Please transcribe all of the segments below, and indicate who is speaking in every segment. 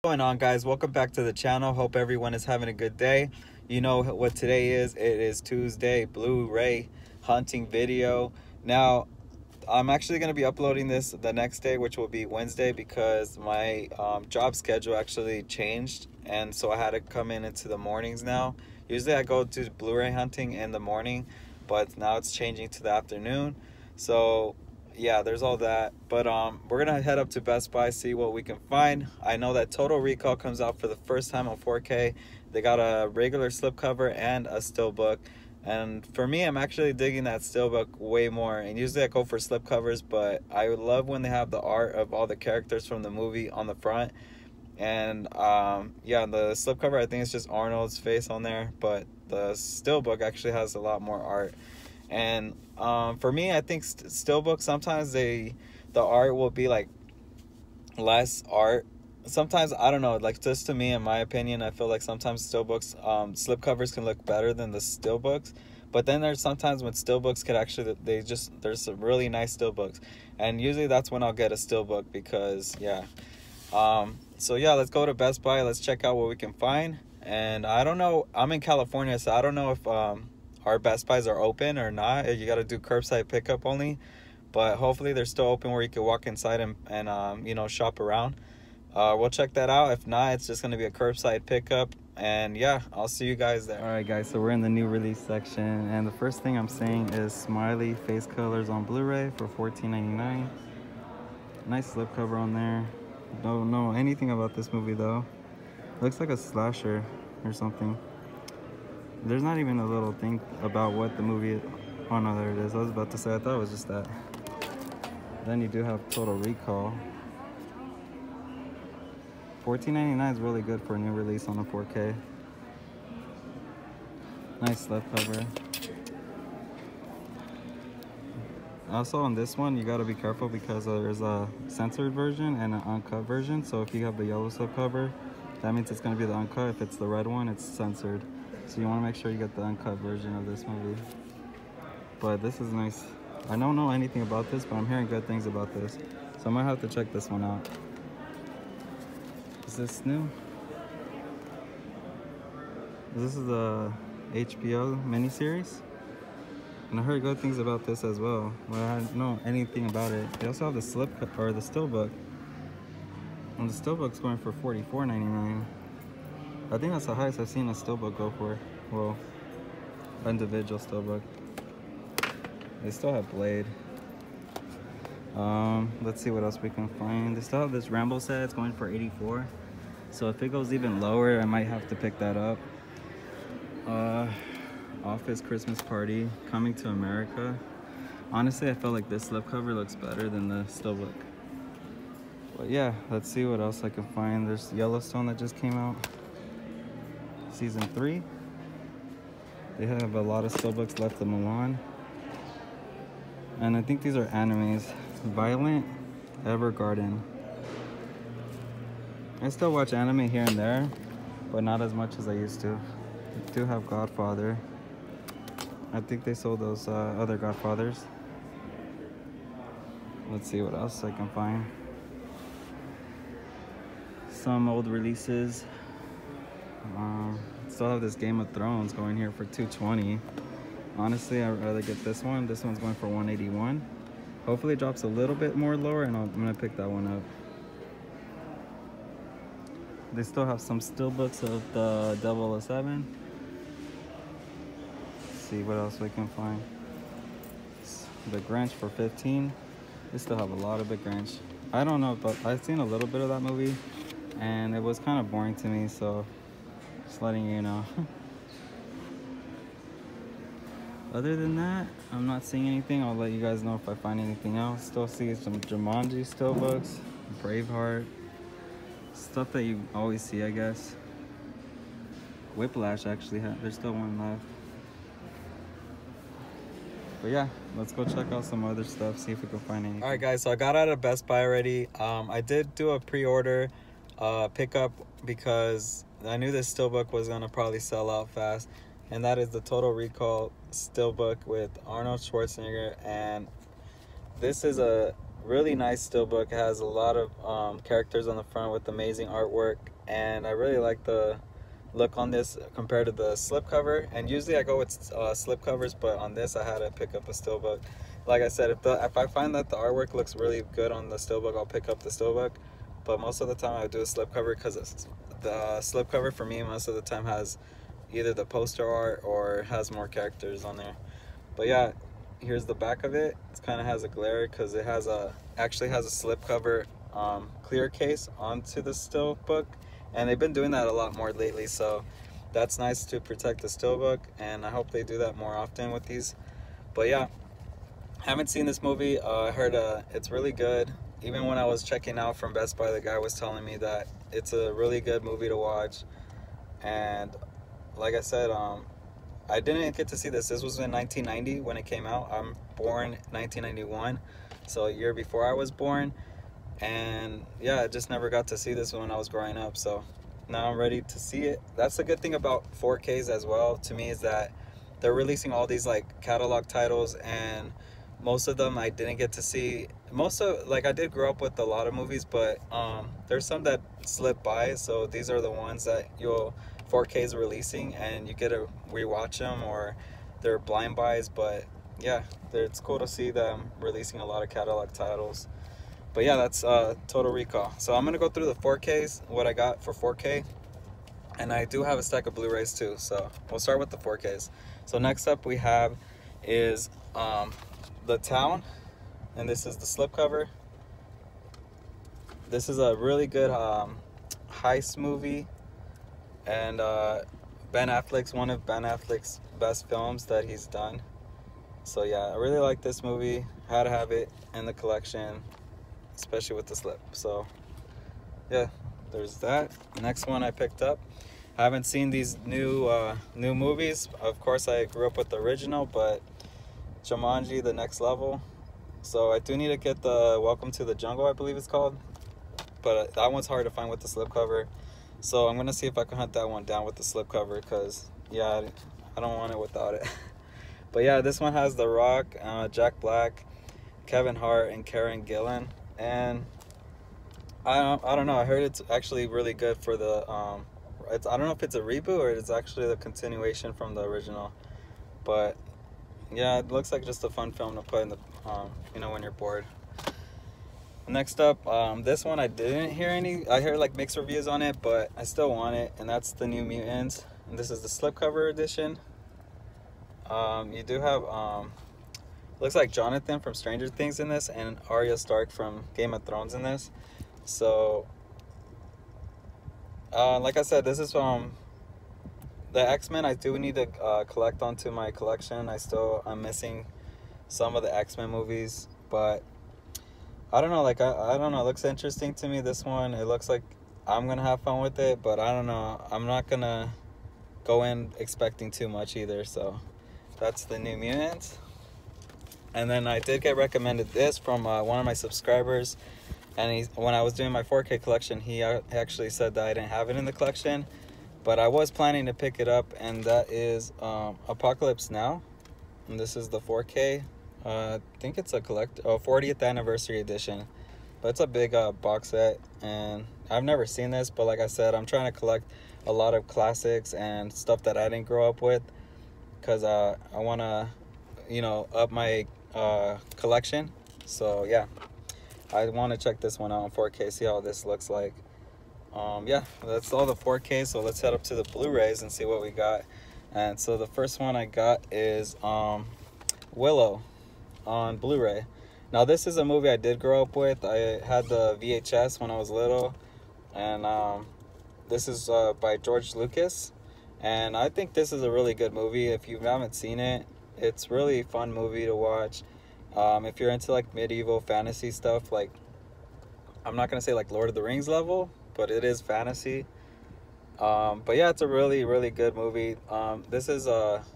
Speaker 1: Going on, guys? Welcome back to the channel. Hope everyone is having a good day. You know what today is. It is Tuesday, Blu-ray hunting video. Now I'm actually going to be uploading this the next day, which will be Wednesday, because my job schedule actually changed, and so I had to come into the mornings now. Usually I go to Blu-ray hunting in the morning, but now it's changing to the afternoon. So yeah, there's all that. But we're gonna head up to Best Buy, see what we can find. I know that Total Recall comes out for the first time on 4K. They got a regular slipcover and a steelbook, and for me, I'm actually digging that steelbook way more. And usually I go for slipcovers, but I love when they have the art of all the characters from the movie on the front. And yeah, the slipcover, I think it's just Arnold's face on there, but the steelbook actually has a lot more art. And for me, I think steelbook, sometimes the art will be like less art. Sometimes, I don't know, like, just to me, in my opinion, I feel like sometimes steelbooks, slipcovers can look better than the steelbooks. But then there's sometimes when steelbooks could actually, there's some really nice steelbooks, and usually that's when I'll get a steelbook, because yeah. So yeah, let's go to Best Buy. Let's check out what we can find. And I don't know, I'm in California, so I don't know if our Best Buys are open or not. You got to do curbside pickup only, but hopefully they're still open where you can walk inside and you know, shop around. We'll check that out. If not, it's just going to be a curbside pickup. And yeah, I'll see you guys there. All right, guys, so we're in the new release section, and the first thing I'm seeing is Smiley face colors on Blu-ray for $14.99. Nice slipcover on there. Don't know anything about this movie though. Looks like a slasher or something. There's not even a little thing about what the movie is. Oh no, there it is. I was about to say, I thought it was just that. Then you do have Total Recall. $14.99 is really good for a new release on a 4K. Nice slipcover. Also on this one, you gotta be careful because there's a censored version and an uncut version. So if you have the yellow slipcover, that means it's gonna be the uncut. If it's the red one, it's censored. So you wanna make sure you get the uncut version of this movie. But this is nice. I don't know anything about this, but I'm hearing good things about this. So I might have to check this one out. Is this new? This is a HBO miniseries. And I heard good things about this as well, but I don't know anything about it. They also have the or the steelbook. And the steelbook's going for $44.99. I think that's the highest I've seen a steelbook go for. Well, individual steelbook. They still have Blade. Let's see what else we can find. They still have this Rambo set. It's going for $84. So if it goes even lower, I might have to pick that up. Office Christmas Party, Coming to America. Honestly, I feel like this slipcover looks better than the steelbook. But yeah, let's see what else I can find. There's Yellowstone that just came out. Season 3. They have a lot of steelbooks left in Milan. And I think these are animes. Violent Evergarden. I still watch anime here and there, but not as much as I used to. I do have Godfather. I think they sold those other Godfathers. Let's see what else I can find. Some old releases. Still have this Game of Thrones going here for $220. Honestly, I'd rather get this one. This one's going for $181. Hopefully it drops a little bit more lower, and I'm gonna pick that one up. They still have some steelbooks of the 007. See what else we can find. The Grinch for $15. They still have a lot of the Grinch. I don't know, but I've seen a little bit of that movie, and it was kind of boring to me, so just letting you know. Other than that, I'm not seeing anything. I'll let you guys know if I find anything else. Still see some Jumanji steelbooks, Braveheart, stuff that you always see, I guess. Whiplash, actually, there's still one left. But yeah, let's go check out some other stuff, see if we can find anything. All right, guys, so I got out of Best Buy already. I did do a pre-order pickup because I knew this steelbook was gonna probably sell out fast, and that is the Total Recall steelbook with Arnold Schwarzenegger. And this is a really nice steelbook. It has a lot of characters on the front with amazing artwork, and I really like the look on this compared to the slipcover. And usually I go with slipcovers, but on this I had to pick up a steelbook. Like I said, if I find that the artwork looks really good on the steelbook, I'll pick up the steelbook. But most of the time I do a slipcover, because the slipcover for me most of the time has either the poster art or has more characters on there. But yeah, here's the back of it. It kind of has a glare because it has actually has a slipcover clear case onto the steelbook, and they've been doing that a lot more lately, so that's nice to protect the steelbook, and I hope they do that more often with these. But yeah, haven't seen this movie. I heard it's really good. Even when I was checking out from Best Buy, the guy was telling me that it's a really good movie to watch. And like I said, I didn't get to see this. This was in 1990 when it came out. I'm born 1991, so a year before I was born. And yeah, I just never got to see this when I was growing up, so now I'm ready to see it. That's the good thing about 4Ks as well to me, is that they're releasing all these like catalog titles, and most of them I didn't get to see. I did grow up with a lot of movies, but there's some that slip by, so these are the ones that 4K's releasing, and you get to rewatch them, or they're blind buys. But yeah, it's cool to see them releasing a lot of catalog titles. But yeah, that's Total Recall. So I'm gonna go through the 4Ks, what I got for 4K, and I do have a stack of Blu-rays too, so we'll start with the 4Ks. So next up we have is The Town, and this is the slipcover. This is a really good heist movie, and one of Ben Affleck's best films that he's done. So yeah, I really like this movie. Had to have it in the collection, especially with the slip. So yeah, there's that. Next one I picked up. I haven't seen these new movies. Of course, I grew up with the original, but Jumanji: The Next Level. So I do need to get the Welcome to the Jungle, I believe it's called, but that one's hard to find with the slipcover. So I'm gonna see if I can hunt that one down with the slipcover, because yeah, I don't want it without it. But yeah, this one has The Rock, Jack Black, Kevin Hart, and Karen Gillan. And I don't know. I heard it's actually really good for the I don't know if it's a reboot or it's actually the continuation from the original. But yeah, it looks like just a fun film to put in the when you're bored. Next up, this one I didn't hear I heard like mixed reviews on it, but I still want it, and that's The New Mutants. And this is the slipcover edition. You do have looks like Jonathan from Stranger Things in this, and Arya Stark from Game of Thrones in this. So like I said, this is from the X-Men. I do need to collect onto my collection. I'm missing some of the X-Men movies, but I don't know, like I don't know, it looks interesting to me, this one. It looks like I'm gonna have fun with it, but I don't know, I'm not gonna go in expecting too much either. So that's The New Mutants. And then I did get recommended this from one of my subscribers, and when I was doing my 4K collection, he actually said that I didn't have it in the collection, but I was planning to pick it up, and that is Apocalypse Now. And this is the 4K. I think it's a 40th anniversary edition, but it's a big box set, and I've never seen this, but like I said, I'm trying to collect a lot of classics and stuff that I didn't grow up with, because I want to up my collection. So yeah, I want to check this one out on 4K, see how this looks like. Yeah, that's all the 4K. So let's head up to the Blu-rays and see what we got. And so the first one I got is Willow on Blu-ray. Now this is a movie I did grow up with. I had the VHS when I was little, and this is by George Lucas, and I think this is a really good movie. If you haven't seen it, it's really fun movie to watch. If you're into like medieval fantasy stuff, like I'm not gonna say like Lord of the Rings level, but it is fantasy. But yeah, it's a really, really good movie. This is let's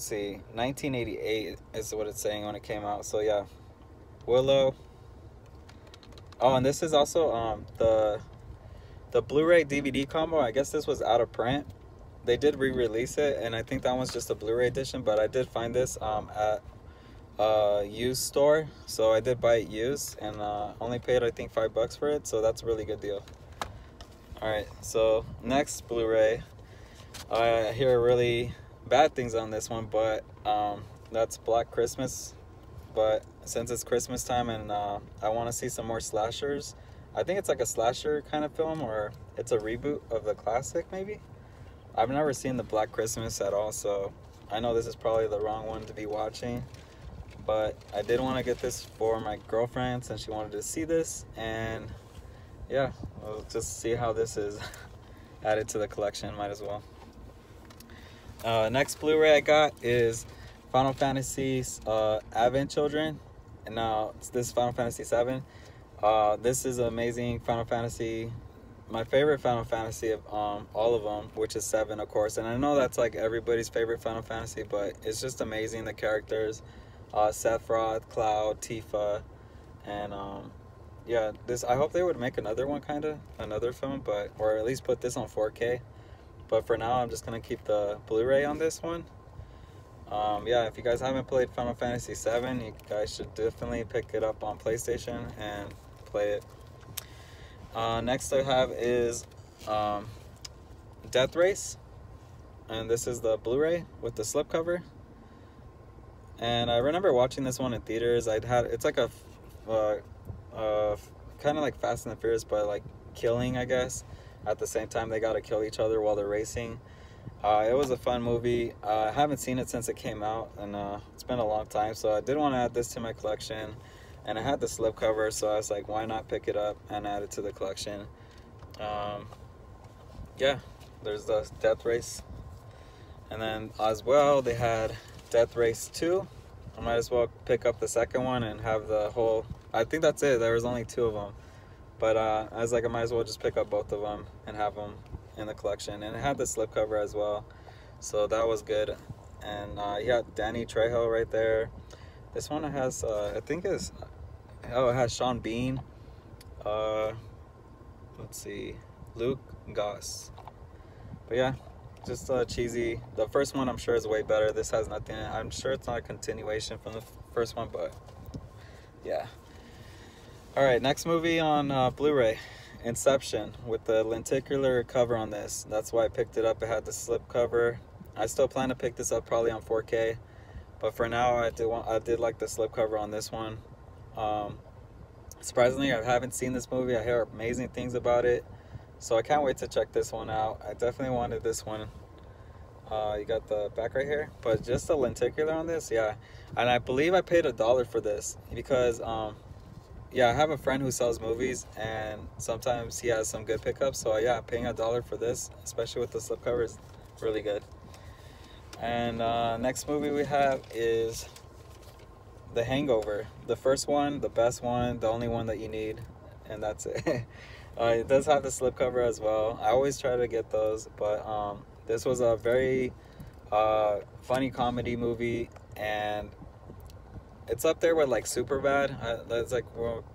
Speaker 1: see, 1988 is what it's saying when it came out. So yeah, Willow. Oh, and this is also the Blu-ray DVD combo. I guess this was out of print. They did re-release it, and I think that one's just a Blu-ray edition, but I did find this at used store, so I did buy it used, and only paid I think $5 for it, so that's a really good deal. Alright, so next Blu-ray, I hear really bad things on this one, but that's Black Christmas. But since it's Christmas time and I want to see some more slashers, I think it's like a slasher kind of film, or it's a reboot of the classic maybe. I've never seen the Black Christmas at all, so I know this is probably the wrong one to be watching, but I did want to get this for my girlfriend since she wanted to see this, and yeah, we'll just see how this is added to the collection, might as well. Next Blu-ray I got is Final Fantasy Advent Children, and now this is Final Fantasy 7. This is amazing Final Fantasy, my favorite Final Fantasy of all of them, which is 7 of course, and I know that's like everybody's favorite Final Fantasy, but it's just amazing, the characters, Sephiroth, Cloud, Tifa, and yeah, this, I hope they would make another one, another film, but, or at least put this on 4K, but for now I'm just gonna keep the Blu-ray on this one. Yeah, if you guys haven't played Final Fantasy 7, you guys should definitely pick it up on PlayStation and play it. Next I have is Death Race, and this is the Blu-ray with the slipcover. And I remember watching this one in theaters. It's like a kind of like Fast and the Furious, but like killing, I guess. At the same time, they gotta kill each other while they're racing. It was a fun movie. I haven't seen it since it came out, and it's been a long time, so I did want to add this to my collection. And I had the slipcover, so I was like, why not pick it up and add it to the collection? Yeah, there's the Death Race. And then as well, they had Death Race 2. I might as well pick up the second one and have the whole, I think that's it. There was only 2 of them. But I was like, I might as well just pick up both of them and have them in the collection. And it had the slipcover as well, so that was good. And yeah, Danny Trejo right there. This one has I think is, oh, it has Sean Bean, let's see, Luke Goss. But yeah, just cheesy. The first one I'm sure is way better. This has nothing. I'm sure it's not a continuation from the first one, but yeah. All right, next movie on Blu-ray, Inception, with the lenticular cover on this. That's why I picked it up. It had the slip cover. I still plan to pick this up probably on 4K, but for now I did like the slip cover on this one. Surprisingly, I haven't seen this movie. I hear amazing things about it, so I can't wait to check this one out. I definitely wanted this one. You got the back right here, but just the lenticular on this, yeah. And I believe I paid $1 for this because yeah, I have a friend who sells movies, and sometimes he has some good pickups. So yeah, paying $1 for this, especially with the slipcover, is really good. And next movie we have is The Hangover. The first one, the best one, the only one that you need, and that's it. It does have the slipcover as well. I always try to get those, but this was a very funny comedy movie, and it's up there with like Superbad. That's like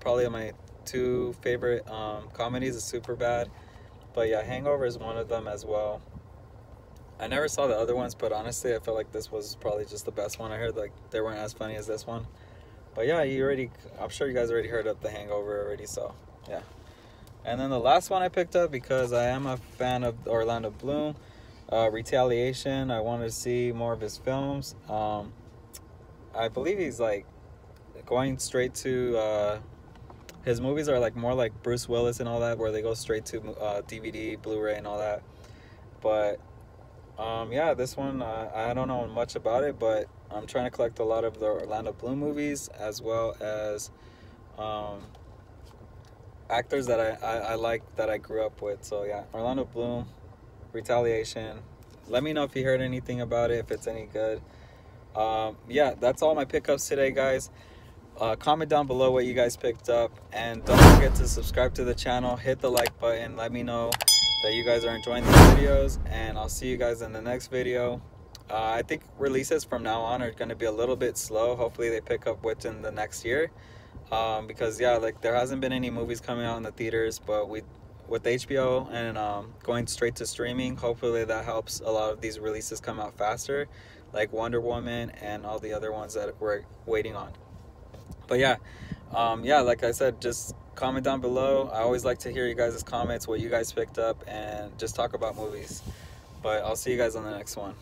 Speaker 1: probably my 2 favorite comedies is Superbad, but yeah, Hangover is one of them as well. I never saw the other ones, but honestly I felt like this was probably just the best one. I heard like they weren't as funny as this one, but yeah, I'm sure you guys already heard of The Hangover already, so yeah. And then the last one I picked up because I am a fan of Orlando Bloom, Retaliation. I wanted to see more of his films. I believe he's like going straight to his movies are like more like Bruce Willis and all that, where they go straight to DVD, Blu-ray and all that. But yeah, this one I don't know much about it, but I'm trying to collect a lot of the Orlando Bloom movies, as well as actors that I like, that I grew up with. So yeah, Orlando Bloom, Retaliation. Let me know if you heard anything about it, if it's any good. Yeah, that's all my pickups today, guys. Comment down below what you guys picked up, and don't forget to subscribe to the channel, hit the like button, let me know that you guys are enjoying these videos, and I'll see you guys in the next video. I think releases from now on are going to be a little bit slow. Hopefully they pick up within the next year, because yeah, like there hasn't been any movies coming out in the theaters, but with HBO and going straight to streaming, hopefully that helps a lot of these releases come out faster. like Wonder Woman and all the other ones that we're waiting on. But yeah, yeah, like I said, just comment down below. I always like to hear you guys' comments, what you guys picked up, and just talk about movies. But I'll see you guys on the next one.